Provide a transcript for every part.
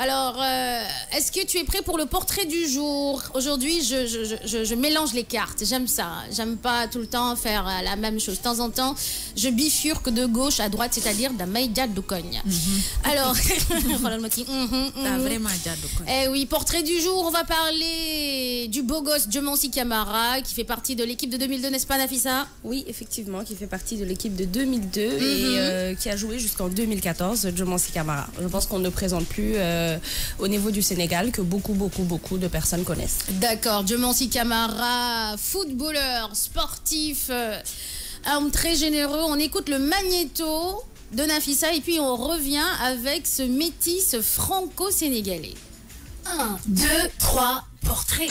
Alors, est-ce que tu es prêt pour le portrait du jour? Aujourd'hui, je mélange les cartes. J'aime ça. J'aime pas tout le temps faire la même chose. De temps en temps, je bifurque de gauche à droite, c'est-à-dire d'Amaïdia Doukogne. Alors, vraiment eh oui, portrait du jour, on va parler du beau gosse Diomansi Camara, qui fait partie de l'équipe de 2002, n'est-ce pas, Nafissa? Oui, effectivement, qui fait partie de l'équipe de 2002 et qui a joué jusqu'en 2014, Diomansi Camara. Je pense qu'on ne présente plus au niveau du Sénégal que beaucoup de personnes connaissent. D'accord, Diomansi Camara, footballeur, sportif, homme très généreux. On écoute le magnéto de Nafissa et puis on revient avec ce métis franco-sénégalais. 1, 2, 3, portrait.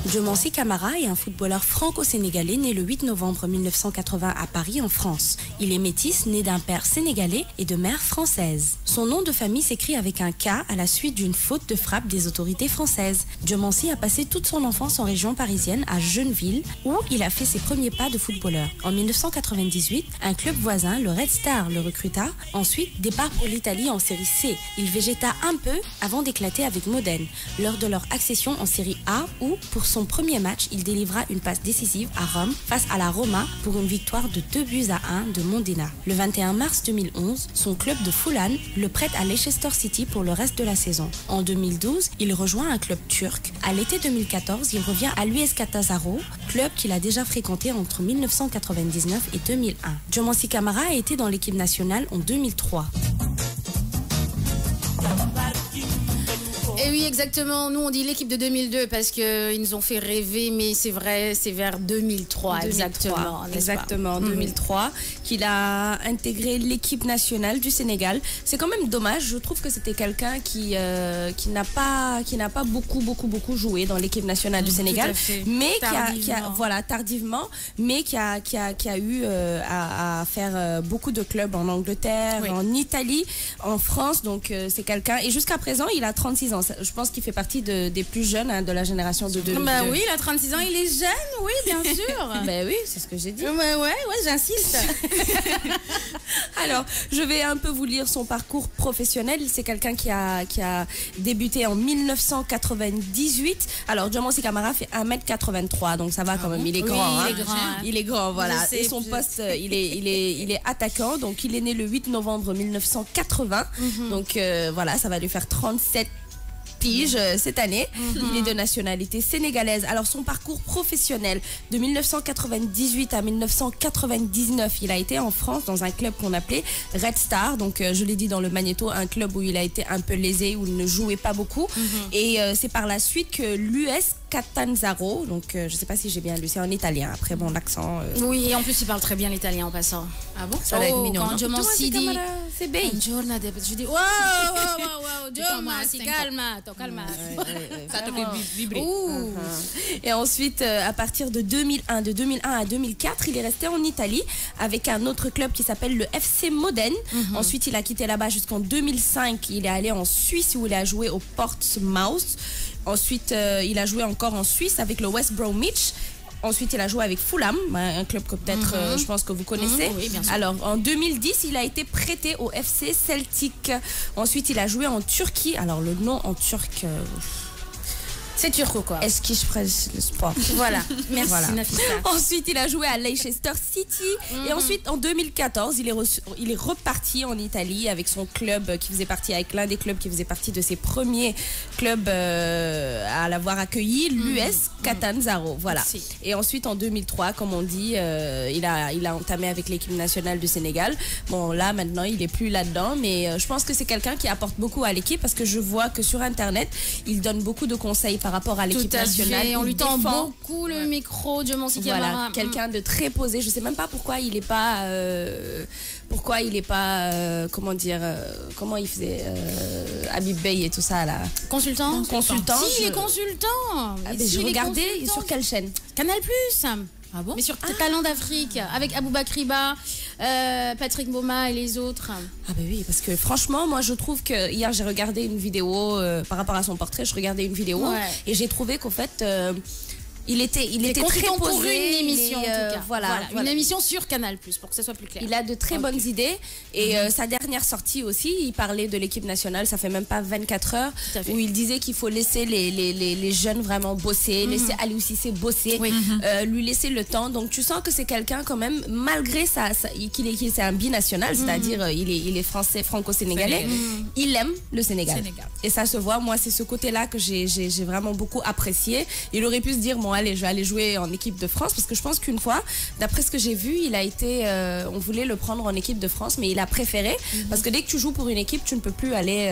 Diomansi Camara est un footballeur franco-sénégalais né le 8 novembre 1980 à Paris, en France. Il est métis, né d'un père sénégalais et de mère française. Son nom de famille s'écrit avec un K à la suite d'une faute de frappe des autorités françaises. Diomansi a passé toute son enfance en région parisienne, à Gennevilles, où il a fait ses premiers pas de footballeur. En 1998, un club voisin, le Red Star, le recruta. Ensuite, départ pour l'Italie en série C. Il végéta un peu avant d'éclater avec Modène, lors de leur accession en série A, où, pour son premier match, il délivra une passe décisive à Rome face à la Roma pour une victoire de 2-1 de Modena. Le 21 mars 2011, son club de Fulham le prête à Leicester City pour le reste de la saison. En 2012, il rejoint un club turc. À l'été 2014, il revient à l'US Catanzaro, club qu'il a déjà fréquenté entre 1999 et 2001. Diomansi Camara a été dans l'équipe nationale en 2003. Et oui, exactement. Nous, on dit l'équipe de 2002 parce qu'ils nous ont fait rêver, mais c'est vrai, c'est vers 2003, exactement. Exactement, 2003, qu'il a intégré l'équipe nationale du Sénégal. C'est quand même dommage. Je trouve que c'était quelqu'un qui n'a pas beaucoup joué dans l'équipe nationale du Sénégal, mais tardivement, mais qui a eu à faire beaucoup de clubs en Angleterre, en Italie, en France. Donc c'est quelqu'un, et jusqu'à présent, il a 36 ans. Je pense qu'il fait partie des plus jeunes de la génération de 2002. Bah oui, il a 36 ans, il est jeune, oui, bien sûr. Bah oui, c'est ce que j'ai dit. Ouais, j'insiste. Alors, je vais un peu vous lire son parcours professionnel. C'est quelqu'un qui a débuté en 1998. Alors, Diomansi Camara fait 1m83, donc ça va quand même. Il est grand. Il est grand. Il est grand, voilà. Et son poste, il est attaquant. Donc, il est né le 8 novembre 1980. Donc, voilà, ça va lui faire 37 piges cette année. Il est de nationalité sénégalaise. Alors son parcours professionnel de 1998 à 1999, il a été en France dans un club qu'on appelait Red Star. Donc je l'ai dit dans le magnéto, un club où il a été un peu lésé, où il ne jouait pas beaucoup. Et c'est par la suite que l'US Catanzaro, donc je ne sais pas si j'ai bien lu, c'est en italien, après mon accent. Oui, et en plus il parle très bien l'italien en passant. Ah bon? Ça va être mignon. Quand Diomansi dit c'est belle. Je dis wow, Diomansi, calma. Ça te fait vibrer. Et ensuite, à partir de 2001 à 2004, il est resté en Italie avec un autre club qui s'appelle le FC Modène. Ensuite, il a quitté là-bas jusqu'en 2005. Il est allé en Suisse où il a joué au Portsmouth. Ensuite, il a joué encore en Suisse avec le West Bromwich. Ensuite, il a joué avec Fulham, un club que peut-être, je pense que vous connaissez. Oui, bien sûr. Alors, en 2010, il a été prêté au FC Celtic. Ensuite, il a joué en Turquie. Alors, le nom en turc... C'est turco quoi. Est-ce que je ferais le sport? Voilà, merci Nafissa. Ensuite, il a joué à Leicester City. Et ensuite, en 2014, il est reparti en Italie avec son club qui faisait partie, avec l'un des clubs qui faisait partie de ses premiers clubs à l'avoir accueilli, l'US Catanzaro. Voilà. Et ensuite, en 2003, comme on dit, il a entamé avec l'équipe nationale du Sénégal. Bon, là, maintenant, il n'est plus là-dedans. Mais je pense que c'est quelqu'un qui apporte beaucoup à l'équipe parce que je vois que sur Internet, il donne beaucoup de conseils par rapport à l'équipe nationale. On lui tend beaucoup le micro, Diomansi Camara. Voilà, quelqu'un de très posé. Je sais même pas pourquoi il est pas... comment dire... comment il faisait Habib Bey et tout ça là. Consultant. Si, il est consultant. Je regardais sur quelle chaîne? Canal+. Ah bon? Mais sur Talent d'Afrique, avec Aboubakriba, Patrick Boma et les autres. Ah bah oui, parce que franchement, moi je trouve que hier j'ai regardé une vidéo par rapport à son portrait, je regardais une vidéo et j'ai trouvé qu'en fait Il était très consultant posé, pour une émission, en tout cas. Voilà. Une émission sur Canal+, pour que ça soit plus clair. Il a de très bonnes idées. Et sa dernière sortie aussi, il parlait de l'équipe nationale, ça fait même pas 24 heures, où il disait qu'il faut laisser les jeunes vraiment bosser, laisser Aliou Cissé bosser, lui laisser le temps. Donc tu sens que c'est quelqu'un quand même, malgré qu'il c'est un binational, c'est-à-dire il est français, franco-sénégalais, il aime le Sénégal. Et ça se voit, moi c'est ce côté-là que j'ai vraiment beaucoup apprécié. Il aurait pu se dire, bon allez, je vais aller jouer en équipe de France, parce que je pense qu'une fois, d'après ce que j'ai vu, il a été, on voulait le prendre en équipe de France, mais il a préféré, parce que dès que tu joues pour une équipe, tu ne peux plus aller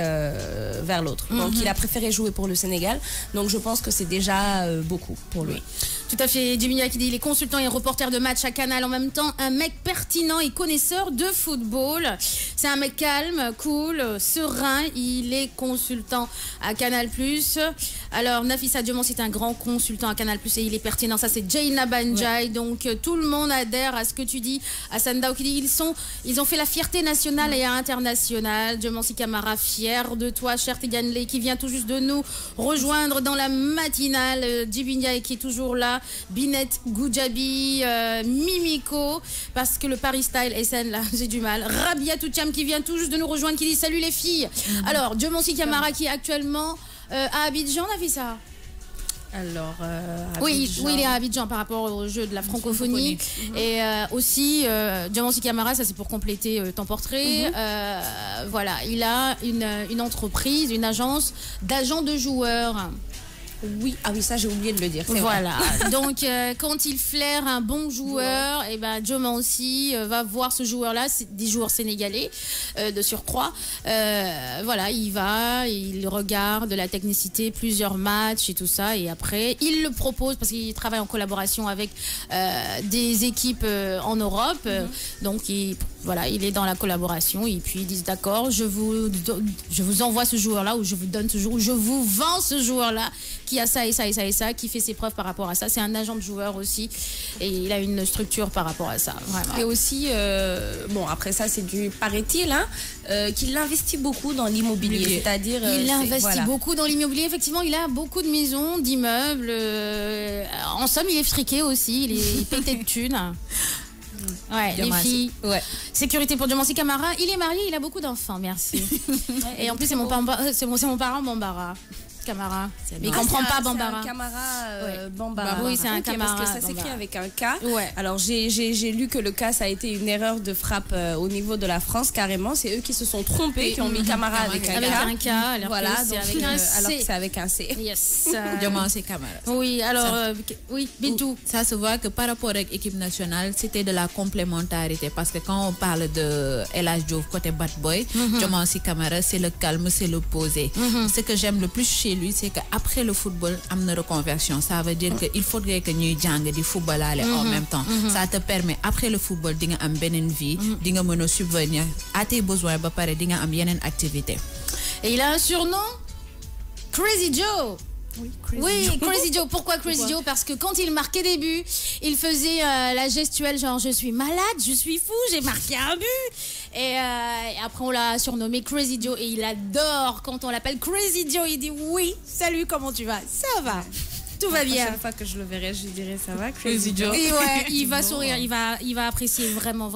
vers l'autre. Donc il a préféré jouer pour le Sénégal, donc je pense que c'est déjà beaucoup pour lui. Tout à fait, Djimia qui dit il est consultant et reporter de match à Canal en même temps, un mec pertinent et connaisseur de football. C'est un mec calme, cool, serein, il est consultant à Canal+. Alors Nafissa Diomon, c'est un grand consultant à Canal+, et il est pertinent, ça c'est Jaina Banjai, donc tout le monde adhère à ce que tu dis. Hassan Dao qui dit ils ont fait la fierté nationale et internationale. Diomansi Kamara, fier de toi, cher Tiganle, qui vient tout juste de nous rejoindre dans la matinale. Djibindia qui est toujours là. Binet Goujabi, Mimiko, parce que le Paris Style SN, là, j'ai du mal. Rabia Toutiam qui vient tout juste de nous rejoindre, qui dit salut les filles. Alors, Diomansi Kamara qui est actuellement à Abidjan, on a fait ça. Alors, oui, il est à Abidjan par rapport au jeu de la francophonie. Et aussi, Diomansi Kamara, ça c'est pour compléter ton portrait. Voilà, il a une entreprise, une agence d'agents de joueurs. Oui, ah oui, ça j'ai oublié de le dire. Voilà, donc quand il flaire un bon joueur, et ben Diomansi va voir ce joueur-là, c'est des joueurs sénégalais de surcroît. Voilà, il regarde la technicité, plusieurs matchs et tout ça, et après il le propose parce qu'il travaille en collaboration avec des équipes en Europe. Donc il est dans la collaboration et puis ils disent d'accord, je vous envoie ce joueur-là, ou je vous donne ce joueur, ou je vous vends ce joueur-là qui a ça et ça et ça et ça, qui fait ses preuves par rapport à ça. C'est un agent de joueur aussi et il a une structure par rapport à ça. Vraiment. Et aussi, bon après ça c'est du paraît-il, qu'il investit beaucoup dans l'immobilier, c'est-à-dire il investit beaucoup dans l'immobilier. Effectivement, il a beaucoup de maisons, d'immeubles. En somme, il est friqué aussi, il est pété de thunes. Ouais, les filles. Ouais. Sécurité pour Diomansi Kamara. Il est marié, il a beaucoup d'enfants, merci. Et en plus, c'est mon parent Bambara. Camara. Mais il comprend pas Bambara. C'est un Camara Bambara. Oui, c'est un Camara. Parce que ça s'écrit avec un K. Ouais. Alors j'ai lu que le K, ça a été une erreur de frappe au niveau de la France, carrément. C'est eux qui se sont trompés, qui ont mis Camara avec un K. Avec un K, alors voilà, que c'est avec un C. Alors que c'est avec un C. Yes. Diomansi Kamara. Oui, alors, oui, Bintou. Ça se voit que par rapport à l'équipe nationale, c'était de la complémentarité. Parce que quand on parle de El Hadji Diouf côté bad boy, Diomansi Kamara, c'est le calme, c'est le posé. Ce que j'aime le plus chez lui, c'est qu'après le football, il y a une reconversion. Ça veut dire qu'il faudrait que nous jouions du football en même temps. Ça te permet, après le football, d'avoir une vie, de subvenir à tes besoins, d'avoir une activité. Et il a un surnom, Crazy Joe. Oui, Crazy Joe. Pourquoi Crazy Joe? Parce que quand il marquait des buts, il faisait la gestuelle genre je suis malade, je suis fou, j'ai marqué un but. Et après on l'a surnommé Crazy Joe et il adore quand on l'appelle Crazy Joe. Il dit oui, salut, comment tu vas? Ça va. Tout va bien. La prochaine fois que je le verrai, je lui dirai ça va, Crazy Joe. Et ouais, il va sourire, il va apprécier vraiment.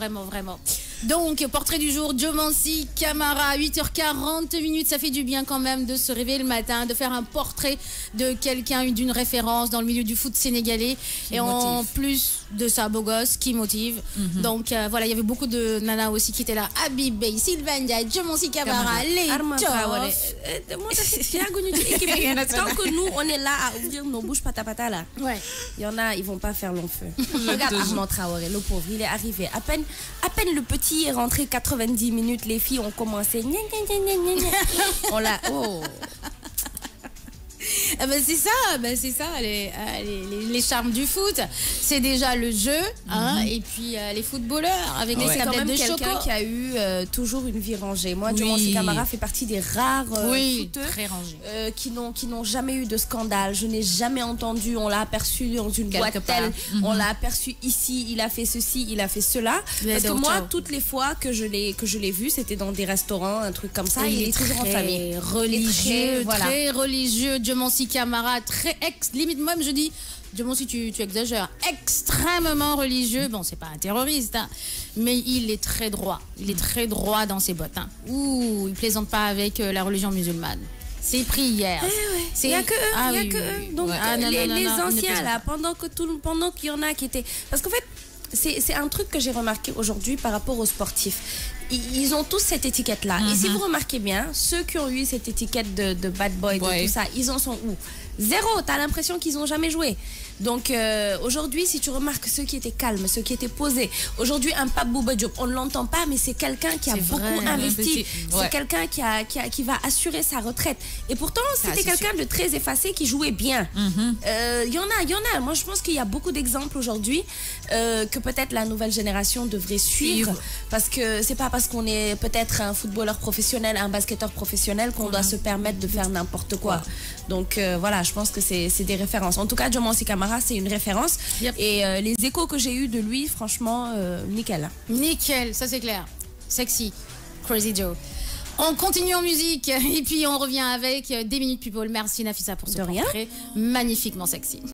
Donc, portrait du jour, Diomansi Kamara, 8h40, ça fait du bien quand même de se réveiller le matin, de faire un portrait de quelqu'un, d'une référence dans le milieu du foot sénégalais. Et en plus de ça, beau gosse, qui motive. Donc voilà, il y avait beaucoup de nanas aussi qui étaient là. Habib Bey, Sylvania, Diomansi Kamara, les Tant que nous, on est là à ouvrir nos bouches patapata là. Ouais. Il y en a, ils vont pas faire long feu. Regarde Armand Traoré, le pauvre, il est arrivé. À peine le petit est rentré 90 minutes, les filles ont commencé. On l'a. Oh. C'est ça, les charmes du foot. C'est déjà le jeu, et puis les footballeurs avec les tablettes de chocolat. C'est quelqu'un qui a eu toujours une vie rangée. Moi, Diomansi Kamara fait partie des rares footeux très rangés. Qui n'ont jamais eu de scandale. Je n'ai jamais entendu, on l'a aperçu dans une boîte telle, on l'a aperçu ici, il a fait ceci, il a fait cela. Parce que moi, toutes les fois que je l'ai vu, c'était dans des restaurants, un truc comme ça. Il est toujours en famille. Religieux, très religieux. Diomansi Kamara, très limite même je dis Dumont, si tu exagères, extrêmement religieux. Bon, c'est pas un terroriste, hein, mais il est très droit. Il est très droit dans ses bottes. Hein. Ouh, il plaisante pas avec la religion musulmane. C'est prière. Il n'y a que eux. Il y a que eux. Donc, les anciens, là, pendant qu'il y en a qui étaient... Parce qu'en fait, c'est un truc que j'ai remarqué aujourd'hui par rapport aux sportifs. Ils ont tous cette étiquette-là. Et si vous remarquez bien, ceux qui ont eu cette étiquette de bad boy, de tout ça, ils en sont où? Zéro. T'as l'impression qu'ils n'ont jamais joué. Donc aujourd'hui, si tu remarques ceux qui étaient calmes, ceux qui étaient posés, aujourd'hui un Pape Bouba Diop, on ne l'entend pas, mais c'est quelqu'un qui a beaucoup investi. C'est quelqu'un qui va assurer sa retraite. Et pourtant, c'était quelqu'un de très effacé qui jouait bien. Il y en a. Moi, je pense qu'il y a beaucoup d'exemples aujourd'hui que peut-être la nouvelle génération devrait suivre. Parce que c'est pas parce qu'on est peut-être un footballeur professionnel, un basketteur professionnel qu'on doit se permettre de faire n'importe quoi. Donc voilà, je pense que c'est des références. En tout cas, Diomansi Kamara, c'est une référence. Et les échos que j'ai eus de lui, franchement, nickel. Nickel, ça c'est clair. Sexy. Crazy Joe. On continue en musique et puis on revient avec des minutes people. Merci Nafissa pour ce portrait magnifiquement sexy.